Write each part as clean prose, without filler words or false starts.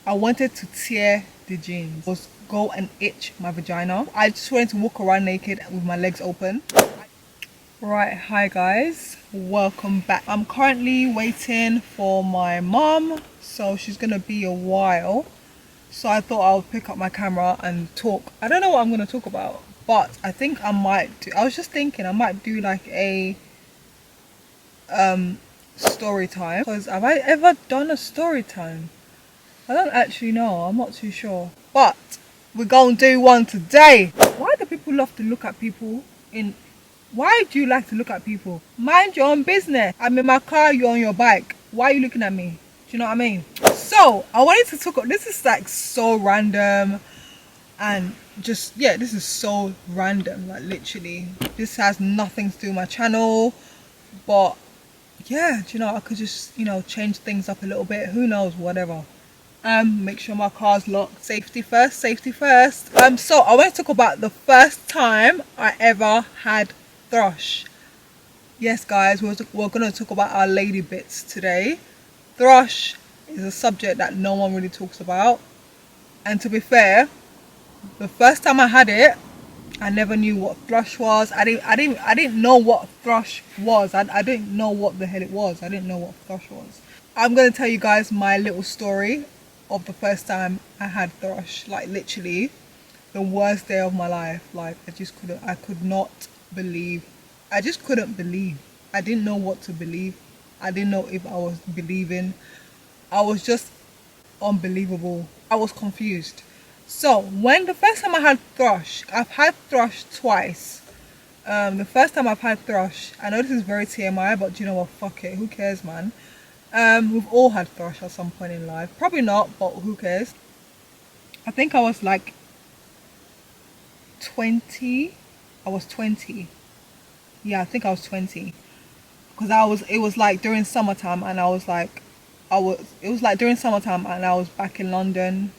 I wanted to tear the jeans, was go and itch my vagina. I just wanted to walk around naked with my legs open. Right, hi guys, welcome back. I'm currently waiting for my mom, so she's gonna be a while. So I thought I'll pick up my camera and talk. I don't know what I'm gonna talk about, but I think I might do. I was just thinking I might do like a story time. Because have I ever done a story time? I don't actually know. I'm not too sure. But we're gonna do one today. Why do people love to look at people in? Why do you like to look at people? Mind your own business. I'm in my car, you're on your bike. Why are you looking at me? Do you know what I mean? So I wanted to talk. This is like so random, and just yeah, this is so random. Like literally, this has nothing to do with my channel, but yeah, do you know, I could just, you know, change things up a little bit. Who knows? Whatever. Make sure my car's locked. Safety first, safety first. So I want to talk about the first time I ever had thrush. Yes guys, we're gonna talk about our lady bits today. Thrush is a subject that no one really talks about, and to be fair, the first time I had it, I never knew what thrush was. I didn't know what thrush was. I didn't know what the hell it was. I didn't know what thrush was. I'm gonna tell you guys my little story of the first time I had thrush. Like literally the worst day of my life. Like I could not believe. I just couldn't believe. I didn't know what to believe. I didn't know if I was believing. I was just unbelievable. I was confused. So when the first time I had thrush, I've had thrush twice. The first time I've had thrush, I know this is very TMI, but do you know what? Fuck it. Who cares, man? We've all had thrush at some point in life. Probably not, but who cares? I think I was like 20. I was 20. Yeah, I think I was 20. Because it was like during summertime, and it was like during summertime, and I was back in London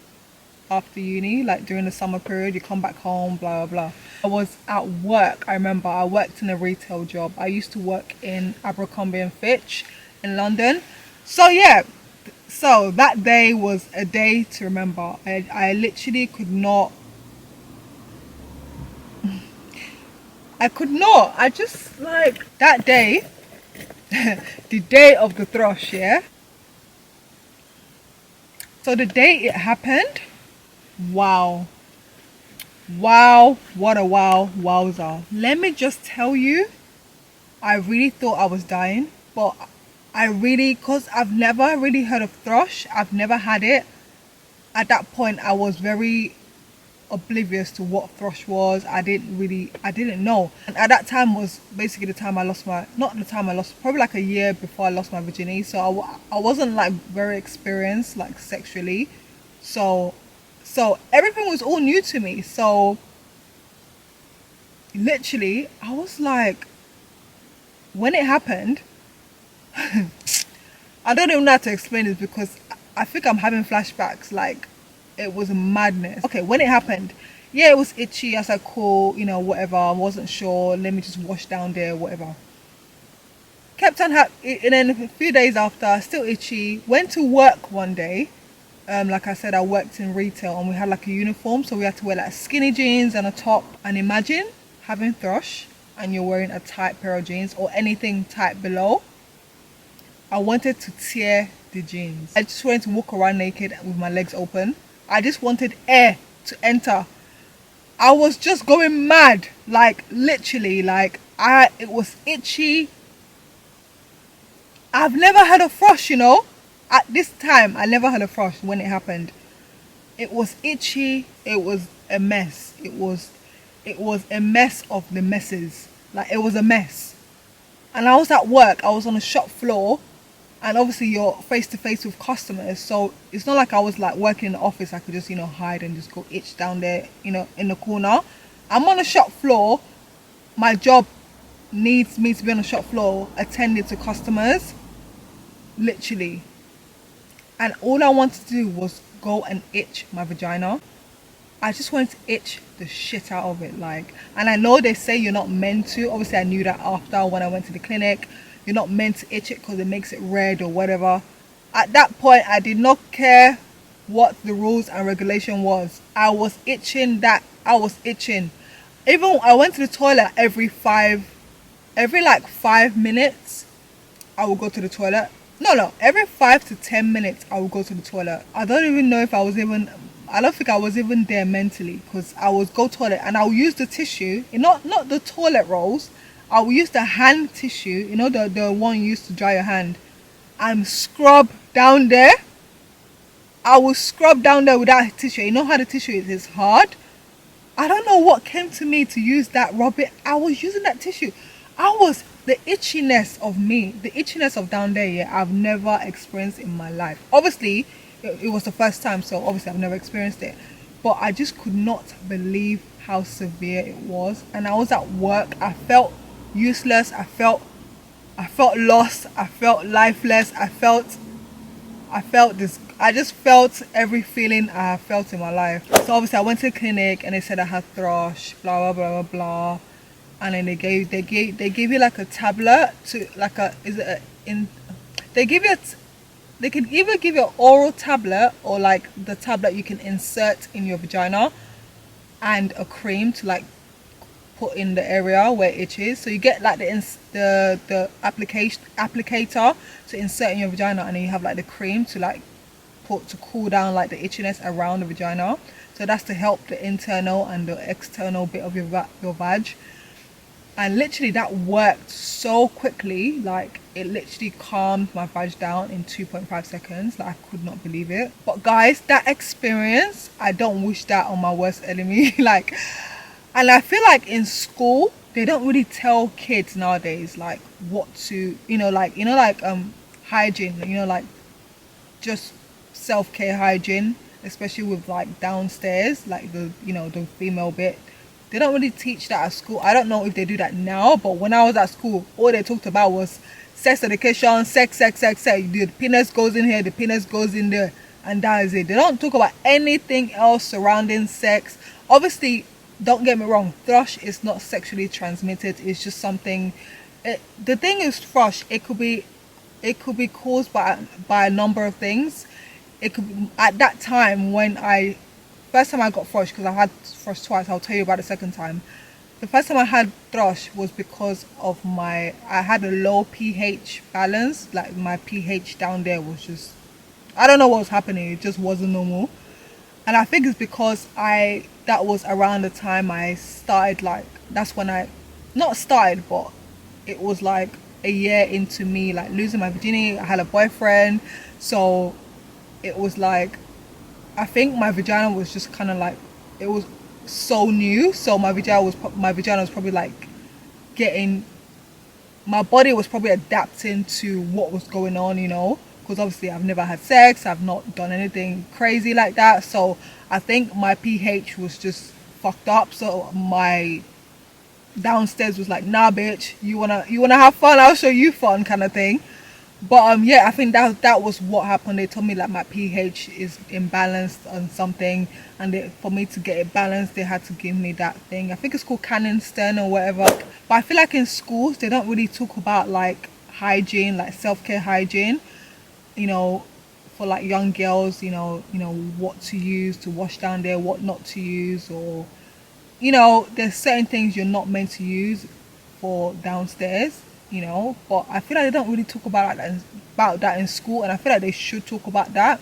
after uni, like during the summer period. You come back home, blah blah blah. I was at work. I remember I worked in a retail job. I used to work in Abercrombie and Fitch in London. So yeah, so that day was a day to remember. I literally could not. I could not. I just like that day, the day of the thrush. Yeah. So the day it happened, wow. Wow, what a wowza. Let me just tell you, I really thought I was dying, but because I've never really heard of thrush, I've never had it. At that point, I was very oblivious to what thrush was. I didn't know. And at that time was basically the time I lost not the time I lost, probably like a year before I lost my virginity. So I wasn't like very experienced, like sexually. So everything was all new to me. So literally I was like, when it happened, I don't even know how to explain this because I think I'm having flashbacks. Like it was madness. Okay, when it happened, yeah, it was itchy. I was like, cool, you know, whatever. I wasn't sure, let me just wash down there, whatever. Kept on and then a few days after, still itchy. Went to work one day. Like I said, I worked in retail and we had like a uniform, so we had to wear like skinny jeans and a top. And imagine having thrush and you're wearing a tight pair of jeans or anything tight below. I wanted to tear the jeans. I just wanted to walk around naked with my legs open. I just wanted air to enter. I was just going mad, like literally, like it was itchy. I've never had a thrush, you know. At this time, I never had a thrush when it happened. It was itchy. It was a mess. It was a mess of the messes. Like it was a mess. And I was at work. I was on a shop floor, and obviously you're face to face with customers. So it's not like I was like working in the office. I could just, you know, hide and just go itch down there, you know, in the corner. I'm on a shop floor. My job needs me to be on the shop floor, attending to customers. Literally. And all I wanted to do was go and itch my vagina. I just wanted to itch the shit out of it, like. And I know they say you're not meant to. Obviously I knew that after when I went to the clinic. You're not meant to itch it because it makes it red or whatever. At that point I did not care what the rules and regulation was. I was itching that. I was itching. Even I went to the toilet every like 5 minutes. I would go to the toilet. No, every 5 to 10 minutes I would go to the toilet. I don't even know if I was even. I don't think I was even there mentally, because I would go toilet and I would use the tissue, not the toilet rolls. I would use the hand tissue, the one you use to dry your hand, and scrub down there. I will scrub down there with that tissue. You know how the tissue is? It's hard. I don't know what came to me to use that, rub it. I was using that tissue. The itchiness of me, the itchiness of down there, yeah, I've never experienced in my life. Obviously, it was the first time, so obviously I've never experienced it. But I just could not believe how severe it was. And I was at work. I felt useless. I felt lost. I felt lifeless. I felt this. I just felt every feeling I have felt in my life. So obviously I went to the clinic and they said I had thrush, blah blah blah blah blah. And then they gave you like a tablet to like a is it a, in they give you they can either give you an oral tablet or like the tablet you can insert in your vagina, and a cream to like put in the area where it itches. So you get like the applicator to insert in your vagina, and then you have like the cream to like put to cool down like the itchiness around the vagina. So that's to help the internal and the external bit of your vag. And literally that worked so quickly. Like it literally calmed my vag down in 2.5 seconds. Like I could not believe it. But guys, that experience, I don't wish that on my worst enemy. Like, and I feel like in school they don't really tell kids nowadays like what to, hygiene, like just self-care hygiene, especially with like downstairs, like the female bit. They don't really teach that at school. I don't know if they do that now, but when I was at school, all they talked about was sex education, sex. The penis goes in here, the penis goes in there, and that is it. They don't talk about anything else surrounding sex. Obviously, don't get me wrong, thrush is not sexually transmitted. It's just something. The thing is, thrush, it could be caused by a number of things. It could, at that time when first time I got thrush, because I had thrush twice, I'll tell you about the second time. The first time I had thrush was because of I had a low pH balance. Like my pH down there was just, I don't know what was happening. It just wasn't normal. And I think it's because that was around the time I started, like, that's when not started, but it was like a year into me, like, losing my virginity. I had a boyfriend. So it was like, I think my vagina was just kind of like, it was so new. So my vagina was probably like my body was probably adapting to what was going on, because obviously I've never had sex. I've not done anything crazy like that. So I think my pH was just fucked up. So my downstairs was like, nah bitch, you wanna have fun, I'll show you fun, kind of thing. But yeah, I think that was what happened. They told me like my pH is imbalanced on something, and for me to get it balanced, they had to give me that thing. I think it's called Canesten or whatever. But I feel like in schools they don't really talk about like hygiene, like self-care hygiene. For like young girls, what to use to wash down there, what not to use, or there's certain things you're not meant to use for downstairs. But I feel like they don't really talk about that in school, and I feel like they should talk about that,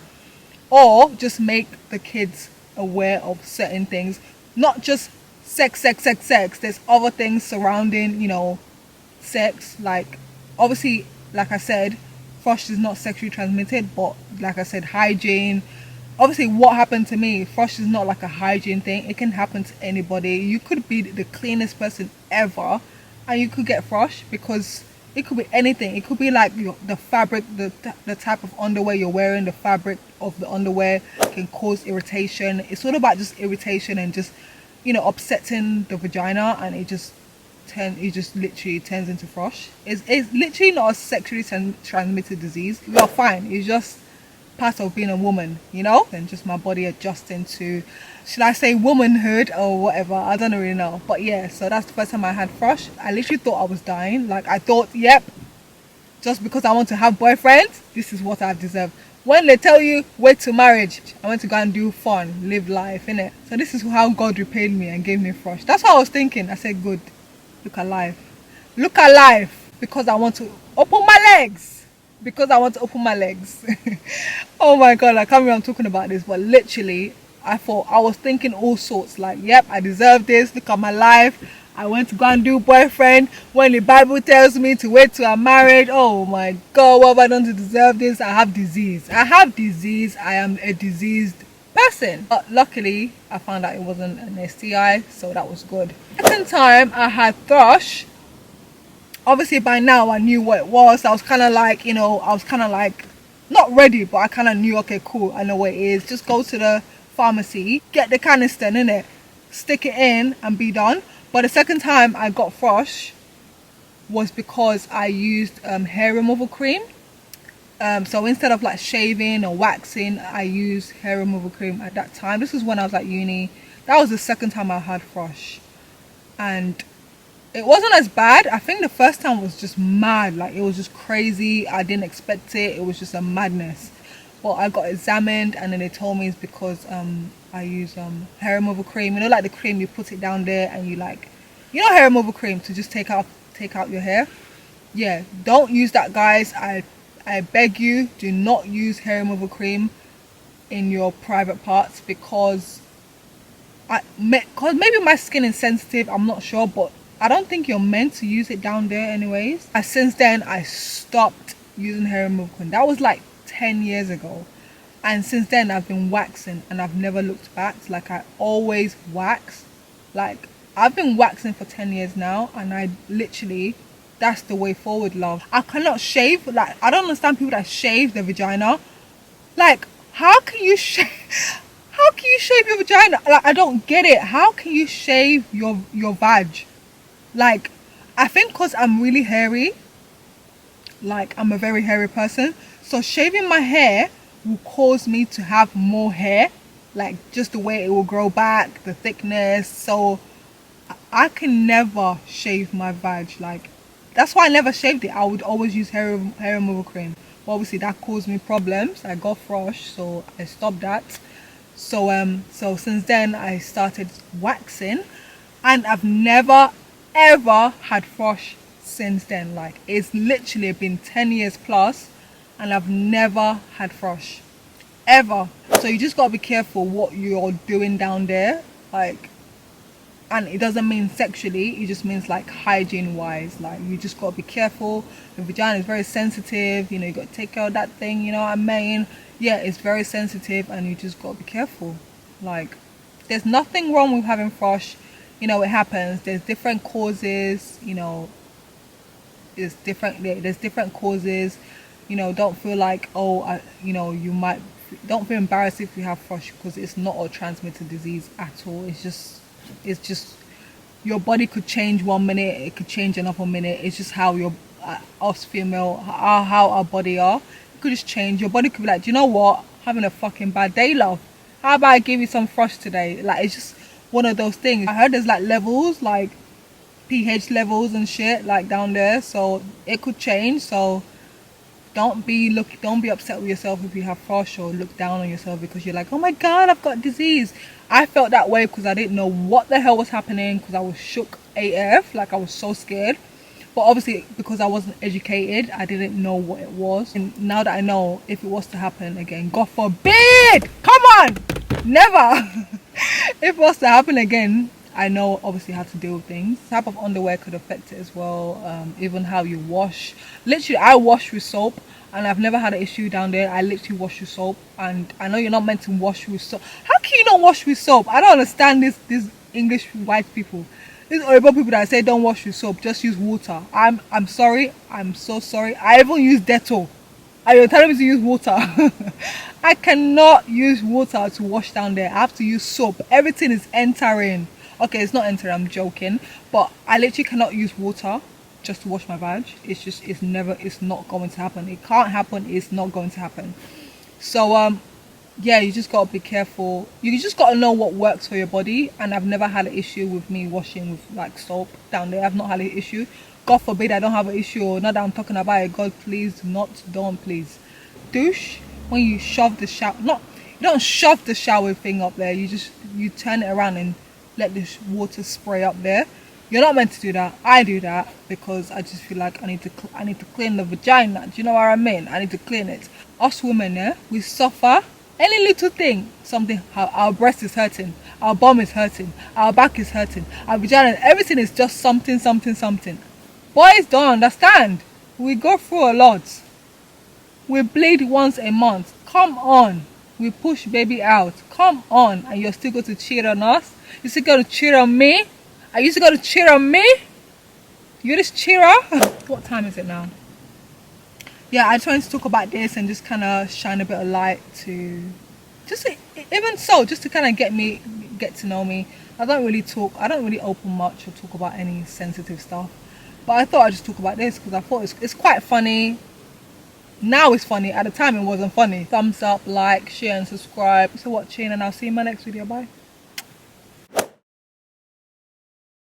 or just make the kids aware of certain things, not just sex. There's other things surrounding, sex. Like, obviously, like I said, thrush is not sexually transmitted, but like I said, hygiene. Obviously, what happened to me, thrush is not like a hygiene thing. It can happen to anybody. You could be the cleanest person ever, and you could get thrush, because it could be anything. It could be like the fabric, the type of underwear you're wearing, the fabric of the underwear can cause irritation. It's all about just irritation and just upsetting the vagina, and it just literally turns into thrush. It's literally not a sexually transmitted disease. You're fine. It's just part of being a woman, and just my body adjusting to, should I say, womanhood or whatever. I don't really know. But yeah, so that's the first time I had thrush. I literally thought I was dying. Like, I thought, yep, just because I want to have boyfriends, this is what I deserve. When they tell you wait to marriage, I went to go and do fun, live life, innit? So this is how God repaid me and gave me frosh. That's what I was thinking. I said, good, look alive. Look alive, because I want to open my legs. Because I want to open my legs. Oh my God, I can't believe I'm talking about this, but literally, I was thinking all sorts, like, yep, I deserve this, look at my life. I went to go and do boyfriend when the Bible tells me to wait till I'm married. Oh my God, what have I done to deserve this? I have disease. I am a diseased person. But luckily, I found out it wasn't an STI, so that was good. Second time I had thrush. Obviously by now I knew what it was. I was kind of like, not ready, but I kind of knew, okay, cool, I know what it is. Just go to the pharmacy, get the canister in it, stick it in and be done. But the second time I got thrush was because I used hair removal cream. So instead of like shaving or waxing, I used hair removal cream at that time. This is when I was at uni. That was the second time I had thrush, and it wasn't as bad. I think the first time was just mad, like it was just crazy. I didn't expect it. It was just a madness. But I got examined, and then they told me it's because I use hair removal cream. You know, like the cream, you put it down there and you like, you know, hair removal cream to just take out your hair. Yeah, don't use that, guys. I beg you, do not use hair removal cream in your private parts, because maybe my skin is sensitive, I'm not sure, but I don't think you're meant to use it down there anyways. And since then I stopped using hair removal cream. That was like 10 years ago, and since then I've been waxing and I've never looked back. Like, I always wax. Like, I've been waxing for 10 years now, and I literally, that's the way forward, love. I cannot shave. Like, I don't understand people that shave their vagina. Like, how can you shave your vagina? Like, I don't get it. How can you shave your vag? Like, I think because I'm really hairy, like I'm a very hairy person, so shaving my hair will cause me to have more hair, like just the way it will grow back, the thickness. So I can never shave my vag. Like, that's why I never shaved it. I would always use hair removal cream, but obviously that caused me problems. I got thrush, so I stopped that. So since then I started waxing, and I've never ever had thrush since then. Like, it's literally been 10 years plus and I've never had thrush ever. So you just gotta be careful what you're doing down there. Like, and it doesn't mean sexually, it just means like hygiene wise. Like, you just gotta be careful. The vagina is very sensitive, you know, you gotta take care of that thing, you know what I mean? Yeah, it's very sensitive, and you just gotta be careful. Like, there's nothing wrong with having thrush. You know, it happens. There's different causes, you know, there's different causes. You know, don't feel like, oh, don't feel embarrassed if you have thrush, because it's not a transmitted disease at all. It's just your body could change one minute, it could change another minute. It's just how your us female, how our body are. It could just change. Your body could be like, do you know what, having a fucking bad day, love, how about I give you some thrush today? Like, it's just one of those things. I heard there's like levels, like pH levels and shit, like down there, so it could change. So don't be upset with yourself if you have thrush, or look down on yourself because you're like, oh my God, I've got disease. I felt that way because I didn't know what the hell was happening, because I was shook AF. Like, I was so scared. But obviously, because I wasn't educated, I didn't know what it was. And now that I know, if it was to happen again, God forbid, come on, never. If it was to happen again, I know obviously how to deal with things. Type of underwear could affect it as well. Even how you wash. Literally, I wash with soap, and I've never had an issue down there. I literally wash with soap, and I know you're not meant to wash with soap. How can you not wash with soap? I don't understand this English white people. These horrible people that say don't wash with soap, just use water. I'm sorry. I'm so sorry. I even use Dettol. And you're telling me to use water. I cannot use water to wash down there. I have to use soap. Everything is entering. Okay, it's not entering, I'm joking. But I literally cannot use water just to wash my vag. It's not going to happen. It can't happen. It's not going to happen. So yeah, you just gotta be careful. You just gotta know what works for your body. And I've never had an issue with me washing with like soap down there. I've not had an issue. God forbid I don't have an issue. Or not that I'm talking about it. God, please, don't please. Douche when you shove the shower, you don't shove the shower thing up there, you turn it around and let the water spray up there. You're not meant to do that. I do that because I just feel like I need to clean the vagina. Do you know what I mean? I need to clean it. Us women, yeah, we suffer any little thing. Something, our breast is hurting, our bum is hurting, our back is hurting, our vagina, everything is just something. Boys don't understand. We go through a lot. We bleed once a month. Come on. We push baby out. Come on. And you're still going to cheat on us? You're still going to cheat on me? Are you still going to cheat on me? You're this cheater? What time is it now? Yeah, I tried to talk about this and just kind of shine a bit of light to... just to kind of get to know me. I don't really open much or talk about any sensitive stuff. But I thought I'd just talk about this because I thought it's quite funny. Now it's funny. At the time it wasn't funny. Thumbs up, like, share and subscribe. Thanks for watching and I'll see you in my next video. Bye.